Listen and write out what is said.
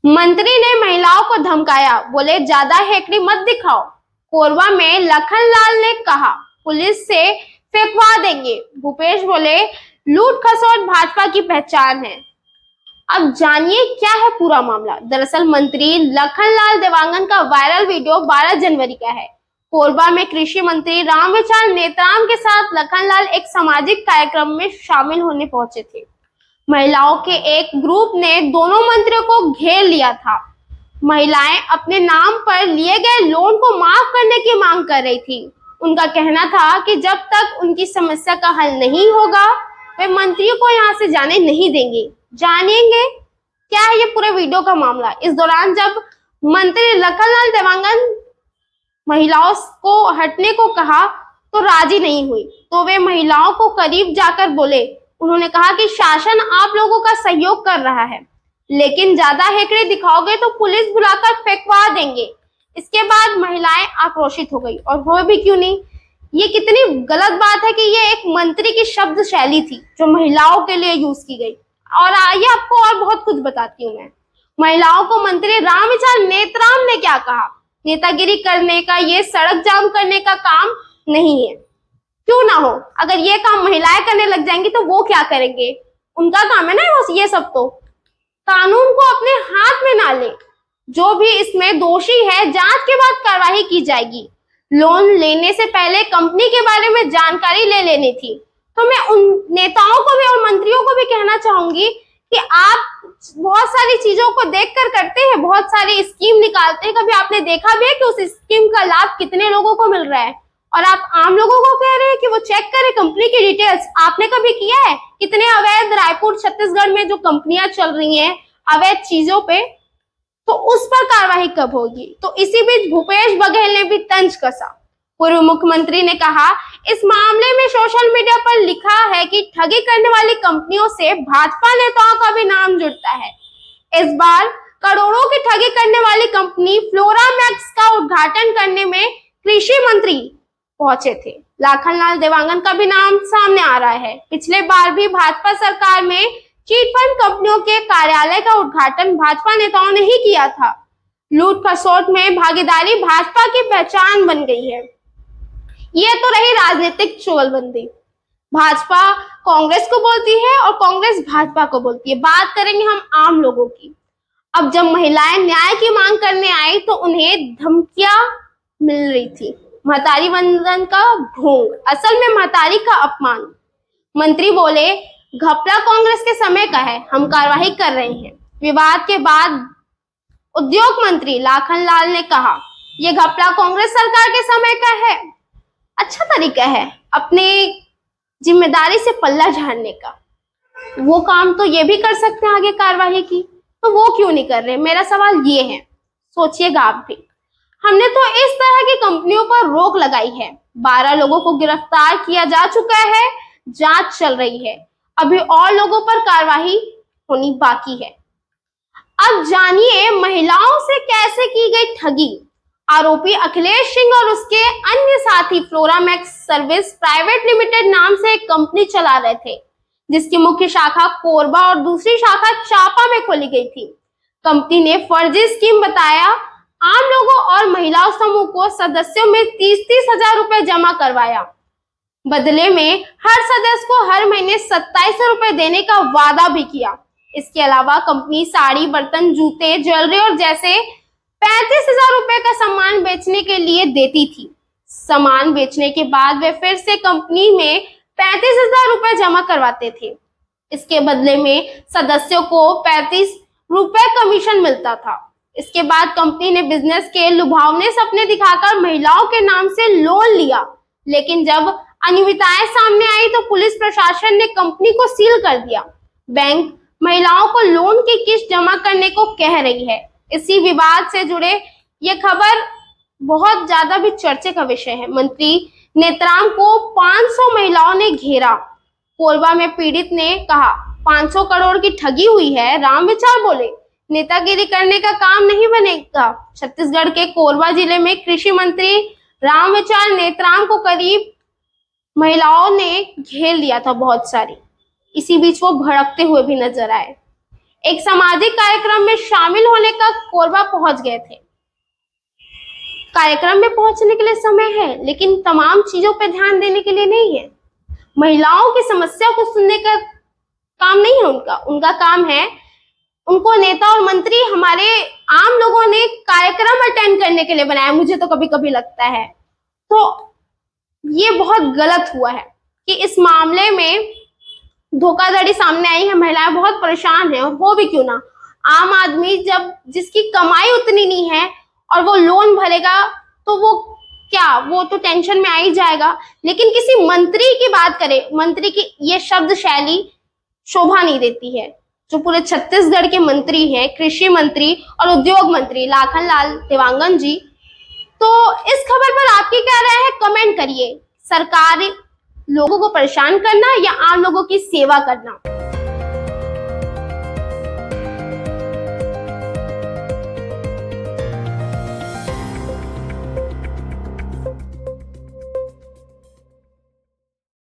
मंत्री ने महिलाओं को धमकाया, बोले ज्यादा हेकड़ी मत दिखाओ। कोरबा में लखनलाल ने कहा पुलिस से फेंकवा देंगे। भूपेश बोले लूट खसोट भाजपा की पहचान है। अब जानिए क्या है पूरा मामला। दरअसल मंत्री लखनलाल देवांगन का वायरल वीडियो 12 जनवरी का है। कोरबा में कृषि मंत्री रामविचार नेतराम के साथ लखनलाल एक सामाजिक कार्यक्रम में शामिल होने पहुंचे थे। महिलाओं के एक ग्रुप ने दोनों मंत्रियों को घेर लिया था। महिलाएं अपने नाम पर लिए गए लोन को माफ करने की मांग कर रही थी। उनका कहना था कि जब तक उनकी समस्या का हल नहीं होगा वे मंत्रियों को यहां से जाने नहीं देंगे। जानेंगे क्या है ये पूरे वीडियो का मामला। इस दौरान जब मंत्री लखनलाल देवांगन महिलाओं को हटने को कहा तो राजी नहीं हुई, तो वे महिलाओं को करीब जाकर बोले। उन्होंने कहा कि शासन आप लोगों का सहयोग कर रहा है, लेकिन ज्यादा हेकड़े दिखाओगे तो पुलिस बुलाकर फेंकवा देंगे। इसके बाद महिलाएं आक्रोशित हो गई, और वो भी क्यों नहीं। ये कितनी गलत बात है कि ये एक मंत्री की शब्द शैली थी जो महिलाओं के लिए यूज की गई। और आइए आपको और बहुत कुछ बताती हूँ मैं। महिलाओं को मंत्री रामविचार नेतराम ने क्या कहा। नेतागिरी करने का, ये सड़क जाम करने का काम नहीं है। क्यों ना हो, अगर ये काम महिलाएं करने लग जाएंगी तो वो क्या करेंगे। उनका काम है ना ये सब। तो कानून को अपने हाथ में ना ले। जो भी इसमें दोषी है जांच के बाद कार्रवाई की जाएगी। लोन लेने से पहले कंपनी के बारे में जानकारी ले लेनी थी। तो मैं उन नेताओं को भी और मंत्रियों को भी कहना चाहूंगी कि आप बहुत सारी चीजों को देखकर करते हैं, बहुत सारी स्कीम निकालते हैं। कभी आपने देखा भी है कि उस स्कीम का लाभ कितने लोगों को मिल रहा है, और आप आम लोगों को कह रहे हैं कि वो चेक करें कंपनी की डिटेल्स। आपने कभी किया है? कितने अवैध रायपुर छत्तीसगढ़ में जो कंपनियां चल रही हैं अवैध चीजों पे, तो उस पर कार्रवाई कब होगी। तो इसी बीच भूपेश बघेल ने भी तंज कसा। पूर्व मुख्यमंत्री ने कहा इस मामले में सोशल मीडिया पर लिखा है कि ठगी करने वाली कंपनियों से भाजपा नेताओं का भी नाम जुड़ता है। इस बार करोड़ों की ठगी करने वाली कंपनी फ्लोरामैक्स का उद्घाटन करने में कृषि मंत्री पहुंचे थे। लखनलाल देवांगन का भी नाम सामने आ रहा है। पिछले बार भी भाजपा सरकार में चीट फंड कंपनियों के कार्यालय का उद्घाटन भाजपा नेताओं ने ही किया था। लूट खसोट में भागीदारी भाजपा की पहचान बन गई है। ये तो रही राजनीतिक चुगलबंदी। भाजपा कांग्रेस को बोलती है और कांग्रेस भाजपा को बोलती है। बात करेंगे हम आम लोगों की। अब जब महिलाएं न्याय की मांग करने आई तो उन्हें धमकियां मिल रही थी। महतारी वंदन का ढोंग, असल में महतारी का अपमान। मंत्री बोले घपला कांग्रेस के समय का है, हम कार्रवाई कर रहे हैं। विवाद के बाद उद्योग मंत्री लखनलाल ने कहा यह घपला कांग्रेस सरकार के समय का है। अच्छा तरीका है अपने जिम्मेदारी से पल्ला झाड़ने का। वो काम तो ये भी कर सकते हैं आगे कार्रवाई की, तो वो क्यों नहीं कर रहे। मेरा सवाल ये है, सोचिएगा आप भी। हमने तो इस तरह की कंपनियों पर रोक लगाई है। 12 लोगों को गिरफ्तार किया जा चुका है, जांच चल रही है। अभी और लोगों पर कार्रवाई होनी बाकी है। अब जानिए महिलाओं से कैसे की गई ठगी। आरोपी अखिलेश सिंह और उसके अन्य साथी फ्लोरामैक्स सर्विस प्राइवेट लिमिटेड नाम से एक कंपनी चला रहे थे, जिसकी मुख्य शाखा कोरबा और दूसरी शाखा चापा में खोली गई थी। कंपनी ने फर्जी स्कीम बताया आम लोगों और महिलाओं समूह को सदस्यों में 30-30 हजार रुपए जमा करवाया। बदले में हर सदस्य को हर महीने 2700 रुपए देने का वादा भी किया। इसके अलावा कंपनी साड़ी, बर्तन, जूते, ज्वेलरी और जैसे 35,000 रुपए का सामान बेचने के लिए देती थी। सामान बेचने के बाद वे फिर से कंपनी में 35,000 रुपए जमा करवाते थे। इसके बदले में सदस्यों को 35 रुपए कमीशन मिलता था। इसके बाद कंपनी ने बिजनेस के लुभावने सपने दिखाकर महिलाओं के नाम से लोन लिया, लेकिन जब अनियमितताएं सामने आई तो पुलिस प्रशासन ने कंपनी को सील कर दिया। बैंक महिलाओं को लोन की किस्त जमा करने को कह रही है। इसी विवाद से जुड़े ये खबर बहुत ज्यादा भी चर्चे का विषय है। मंत्री नेतराम को 500 महिलाओं ने घेरा। कोरबा में पीड़ित ने कहा 500 करोड़ की ठगी हुई है। रामविचार बोले नेतागिरी करने का काम नहीं बनेगा। छत्तीसगढ़ के कोरबा जिले में कृषि मंत्री रामविचार नेतराम को करीब महिलाओं ने घेर लिया था बहुत सारी। इसी बीच वो भड़कते हुए भी नजर आए। एक सामाजिक कार्यक्रम में शामिल होने का कोरबा पहुंच गए थे। कार्यक्रम में पहुंचने के लिए समय है, लेकिन तमाम चीजों पर ध्यान देने के लिए नहीं है। महिलाओं की समस्या को सुनने का काम नहीं है उनका काम है, उनको नेता और मंत्री हमारे आम लोगों ने कार्यक्रम अटेंड करने के लिए बनाया। मुझे तो कभी कभी लगता है तो ये बहुत गलत हुआ है कि इस मामले में धोखाधड़ी सामने आई है। महिलाएं बहुत परेशान हैं, और हो भी क्यों ना। आम आदमी जब जिसकी कमाई उतनी नहीं है और वो लोन भरेगा तो वो तो टेंशन में आ ही जाएगा। लेकिन किसी मंत्री की बात करें, मंत्री की ये शब्द शैली शोभा नहीं देती है। जो पूरे छत्तीसगढ़ के मंत्री हैं, कृषि मंत्री और उद्योग मंत्री लाखन लाल देवांगन जी। तो इस खबर पर आपकी क्या राय है, कमेंट करिए। सरकार लोगों को परेशान करना या आम लोगों की सेवा करना।